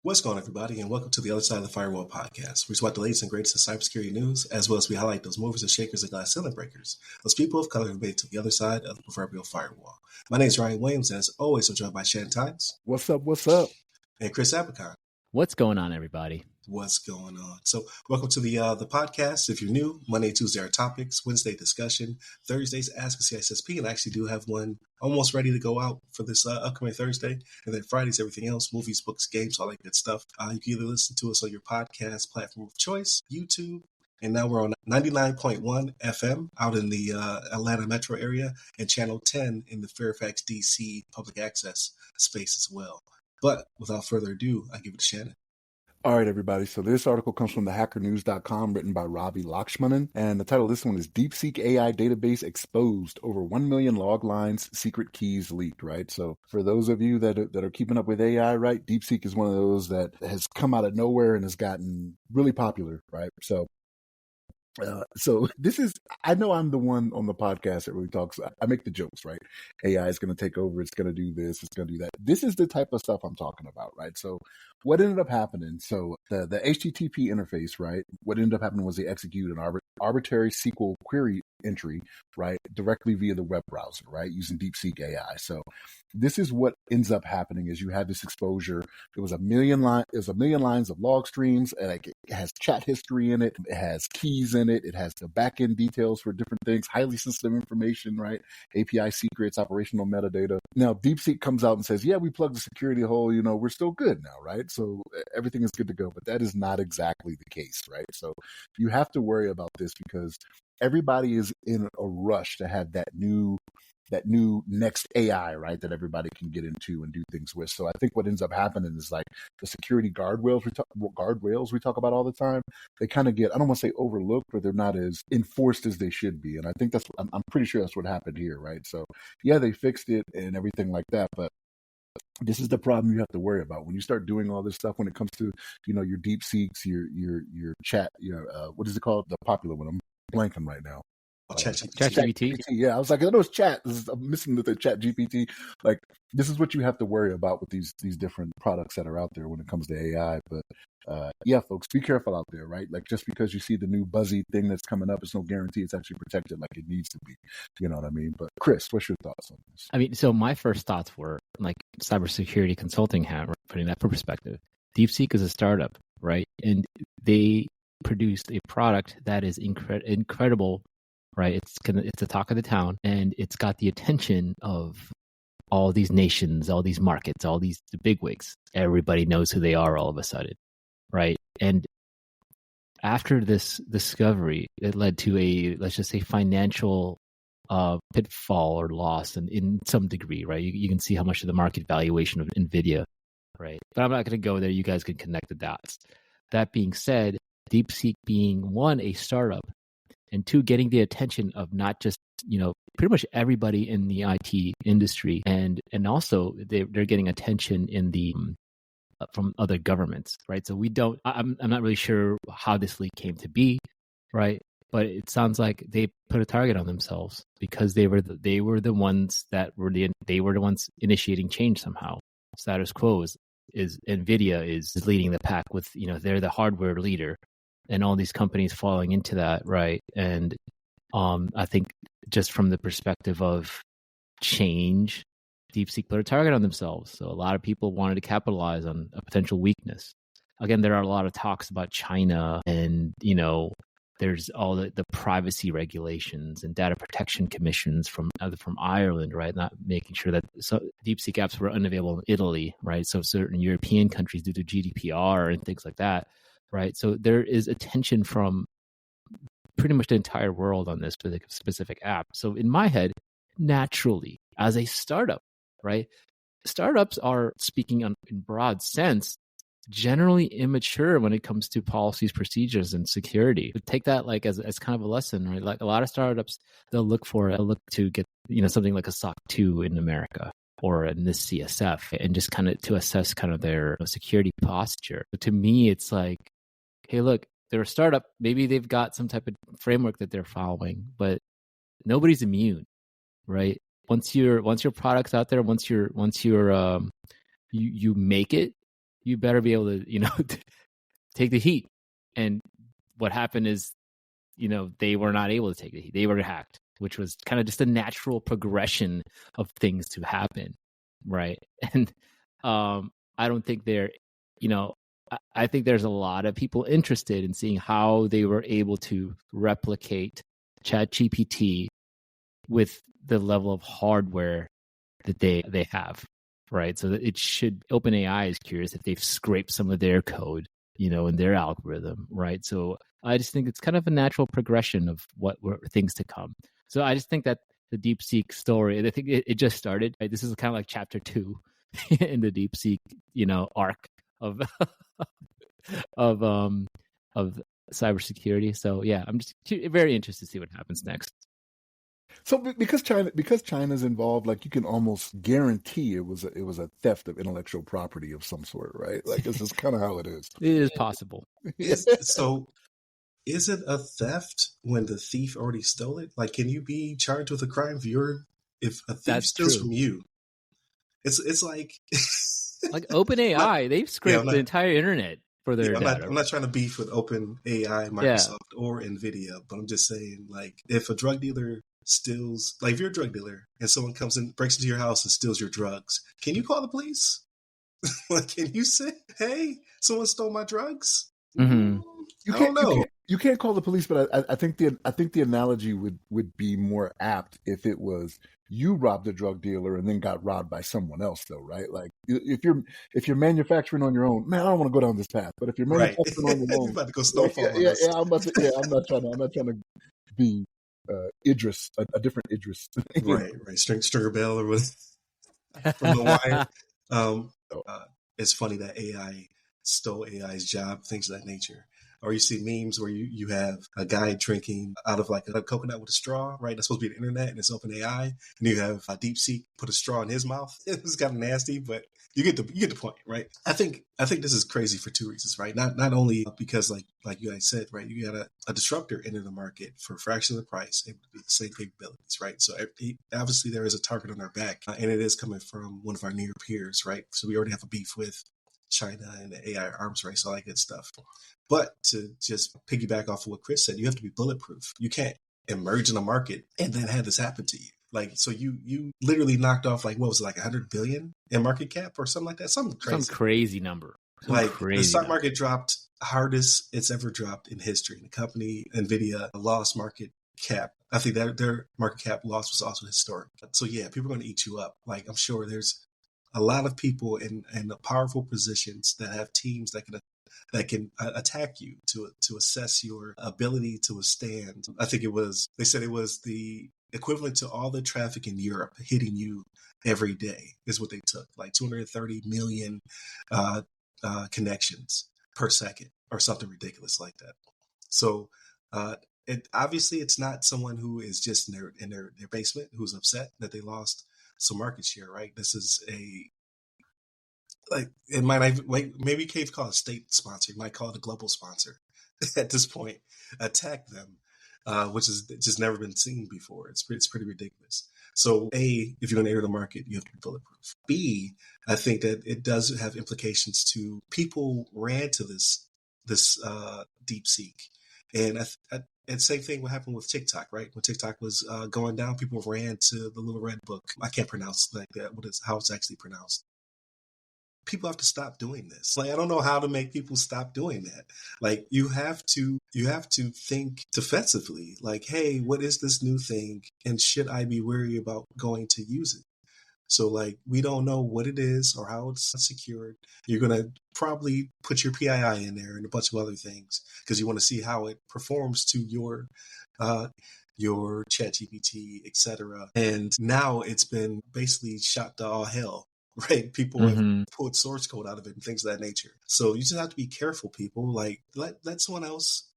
What's going on, everybody, and welcome to the Other Side of the Firewall podcast. We talk about the latest and greatest in cybersecurity news, as well as we highlight those movers and shakers and glass ceiling breakers, those people of color who made it to the other side of the proverbial firewall. My name is Ryan Williams, and as always, I'm joined by Shannon Tynes. What's up? What's up? And Chris Abicon. What's going on, everybody? What's going on? So, welcome to the podcast. If you're new, Monday, Tuesday are topics, Wednesday discussion, Thursdays Ask a CISSP, and I actually do have one almost ready to go out for this upcoming Thursday. And then Fridays, everything else, movies, books, games, all that good stuff. You can either listen to us on your podcast platform of choice, YouTube, and now we're on 99.1 FM out in the Atlanta metro area, and channel 10 in the Fairfax, DC public access space as well. But without further ado, I give it to Shannon. All right, everybody. So this article comes from thehackernews.com, written by Ravi Lakshmanan. And the title of this one is DeepSeek AI Database Exposed, Over 1 Million Log Lines, Secret Keys Leaked, right? So for those of you that are keeping up with AI, right, DeepSeek is one of those that has come out of nowhere and has gotten really popular, right? So this is, I know I'm the one on the podcast that really talks, I make the jokes, right? AI is going to take over. It's going to do this. It's going to do that. This is the type of stuff I'm talking about, right? So what ended up happening? So the HTTP interface, right? What ended up happening was they execute an arbitrary SQL query entry, right? Directly via the web browser, right? Using DeepSeek AI. So this is what ends up happening is you have this exposure. It was a million lines of log streams, and it has chat history in it. It has keys in it. It has the back-end details for different things, highly sensitive information, right? API secrets, operational metadata. Now, DeepSeek comes out and says, yeah, we plugged the security hole, we're still good now, right? So everything is good to go, but that is not exactly the case, right? So you have to worry about this because everybody is in a rush to have that new next AI, right, that everybody can get into and do things with. So I think what ends up happening is like the security guardrails we talk about all the time, they kind of get, I don't want to say overlooked, but they're not as enforced as they should be. And I think I'm pretty sure that's what happened here, right? So yeah, they fixed it and everything like that, but this is the problem you have to worry about when you start doing all this stuff. When it comes to your DeepSeeks, your chat, what is it called? The popular one. I'm blanking right now. ChatGPT. Yeah, I was like, I know it's chat. I'm missing the chat GPT. Like, this is what you have to worry about with these different products that are out there when it comes to AI. But yeah, folks, be careful out there, right? Like, just because you see the new buzzy thing that's coming up, it's no guarantee it's actually protected like it needs to be. You know what I mean? But Chris, what's your thoughts on this? I mean, so my first thoughts were like cybersecurity consulting hat, right? Putting that for perspective. DeepSeek is a startup, right? And they produced a product that is incredible. Right, it's the talk of the town, and it's got the attention of all these nations, all these markets, all these the bigwigs. Everybody knows who they are all of a sudden, right? And after this discovery, it led to a, let's just say, financial pitfall or loss, and in some degree, right? You can see how much of the market valuation of NVIDIA, right? But I'm not going to go there. You guys can connect the dots. That being said, DeepSeek being one, a startup, and two, getting the attention of not just, pretty much everybody in the IT industry, and also they're getting attention in the from other governments, right? So I'm not really sure how this leak came to be, right? But it sounds like they put a target on themselves because they were the ones initiating change somehow. Status quo is NVIDIA is leading the pack with, they're the hardware leader. And all these companies falling into that, right? And I think just from the perspective of change, DeepSeek put a target on themselves. So a lot of people wanted to capitalize on a potential weakness. Again, there are a lot of talks about China and, there's all the privacy regulations and data protection commissions from Ireland, right? Not making sure that DeepSeek apps were unavailable in Italy, right? So certain European countries due to GDPR and things like that. Right. So there is attention from pretty much the entire world on this specific app. So in my head, naturally, as a startup, right, startups are, speaking in broad sense, generally immature when it comes to policies, procedures, and security. But take that like as kind of a lesson, right? Like a lot of startups, they'll look to get, something like a SOC 2 in America, or in this CSF, and just kind of to assess kind of their security posture. But to me, it's like, hey, look, they're a startup. Maybe they've got some type of framework that they're following, but nobody's immune, right? once your product's out there, once you're you make it, you better be able to take the heat. And what happened is, they were not able to take the heat. They were hacked, which was kind of just a natural progression of things to happen, right? And I don't think I think there's a lot of people interested in seeing how they were able to replicate ChatGPT with the level of hardware that they have, right? So that OpenAI is curious if they've scraped some of their code, in their algorithm, right? So I just think it's kind of a natural progression of what were things to come. So I just think that the DeepSeek story, I think it just started. Right? This is kind of like chapter 2 in the DeepSeek, arc of of cybersecurity. So yeah, I'm just very interested to see what happens next. So because China's involved, like you can almost guarantee it was a theft of intellectual property of some sort, right? Like this is kind of how it is. It is possible. So is it a theft when the thief already stole it? Like, can you be charged with a crime if a thief steals from you? It's like like OpenAI, they've scraped the entire internet for their data. I'm not trying to beef with OpenAI, Microsoft, or NVIDIA, but I'm just saying, like, if a drug dealer steals, like if you're a drug dealer and someone comes in, breaks into your house and steals your drugs, can you call the police? Like, can you say, hey, someone stole my drugs? Mm-hmm. I don't know. You can't call the police, but I think the analogy would be more apt if it was you robbed a drug dealer and then got robbed by someone else, though, right? Like if you're manufacturing on your own, man, I don't want to go down this path. But if you're manufacturing on your own, you're about to go snowfall. I'm not trying to be Idris, a different Idris. Right. Stringer Bell or what from The Wire. It's funny that AI stole AI's job, things of that nature. Or you see memes where you have a guy drinking out of like a coconut with a straw, right? That's supposed to be the internet and it's OpenAI. And you have DeepSeek put a straw in his mouth. It's kind of nasty, but you get the point, right? I think this is crazy for two reasons, right? Not only because like you guys said, right? You got a disruptor enter the market for a fraction of the price, able to be the same capabilities, right? So obviously there is a target on our back, and it is coming from one of our near peers, right? So we already have a beef with China and the AI arms race, all that good stuff. But to just piggyback off of what Chris said, you have to be bulletproof. You can't emerge in a market and then have this happen to you. Like, so you literally knocked off, like, what was it, like 100 billion in market cap or something like that? Something crazy number. The stock market dropped hardest it's ever dropped in history. The company, NVIDIA, lost market cap. I think their market cap loss was also historic. So yeah, people are going to eat you up. Like, I'm sure there's a lot of people in powerful positions that have teams that can attack you to assess your ability to withstand. I think they said it was the equivalent to all the traffic in Europe hitting you every day is what they took, like 230 million connections per second or something ridiculous like that. So obviously it's not someone who is just in their basement who's upset that they lost some market share, right? This is it might maybe you can't call it a state sponsor. You might call it a global sponsor at this point. Attack them, which has just never been seen before. It's pretty ridiculous. So A, if you're going to enter the market, you have to be bulletproof. B, I think that it does have implications to people ran to this DeepSeek. And and same thing what happened with TikTok, right? When TikTok was going down, people ran to the little red book. I can't pronounce like that. How it's actually pronounced. People have to stop doing this. Like, I don't know how to make people stop doing that. Like, you have to think defensively. Like, hey, what is this new thing? And should I be worried about going to use it? So, like, we don't know what it is or how it's secured. You're going to probably put your PII in there and a bunch of other things because you want to see how it performs to your ChatGPT, etc. And now it's been basically shot to all hell. Right? People have pulled source code out of it and things of that nature. So you just have to be careful, people. Like, let someone else,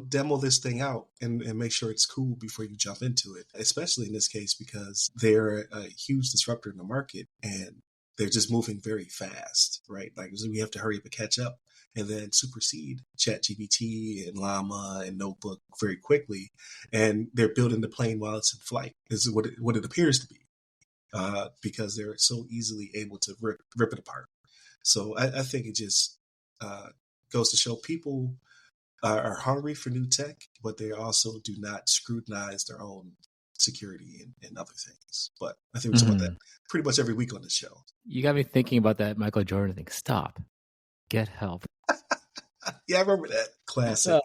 demo this thing out and make sure it's cool before you jump into it. Especially in this case, because they're a huge disruptor in the market and they're just moving very fast, right? Like, so we have to hurry up and catch up and then supersede ChatGPT and Llama and Notebook very quickly. And they're building the plane while it's in flight, is what it appears to be. because they're so easily able to rip it apart. So I think it just goes to show people are hungry for new tech, but they also do not scrutinize their own security and other things. But I think we talk about that pretty much every week on the show. You got me thinking about that Michael Jordan thing. Stop. Get help. Yeah, I remember that. Classic.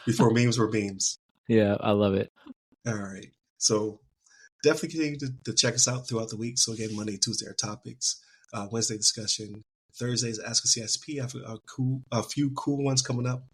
Before memes were memes. Yeah, I love it. All right. So definitely continue to check us out throughout the week. So again, Monday, Tuesday are topics. Wednesday discussion. Thursdays Ask a CSP. I have a few cool ones coming up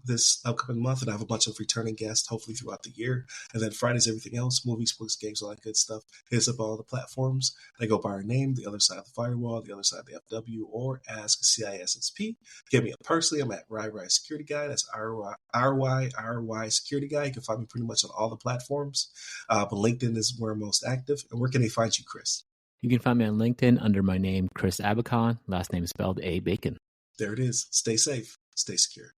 this upcoming month, and I have a bunch of returning guests, hopefully throughout the year. And then Fridays, everything else, movies, books, games, all that good stuff. Hit us up on all the platforms. They go by our name, The Other Side of the Firewall, The Other Side of the FW, or Ask a CISSP. Get me up personally. I'm at RY Security Guy. That's RY Security Guy. You can find me pretty much on all the platforms. But LinkedIn is where I'm most active. And where can they find you, Chris? You can find me on LinkedIn under my name, Chris Abacon. Last name is spelled A. Bacon. There it is. Stay safe. Stay secure.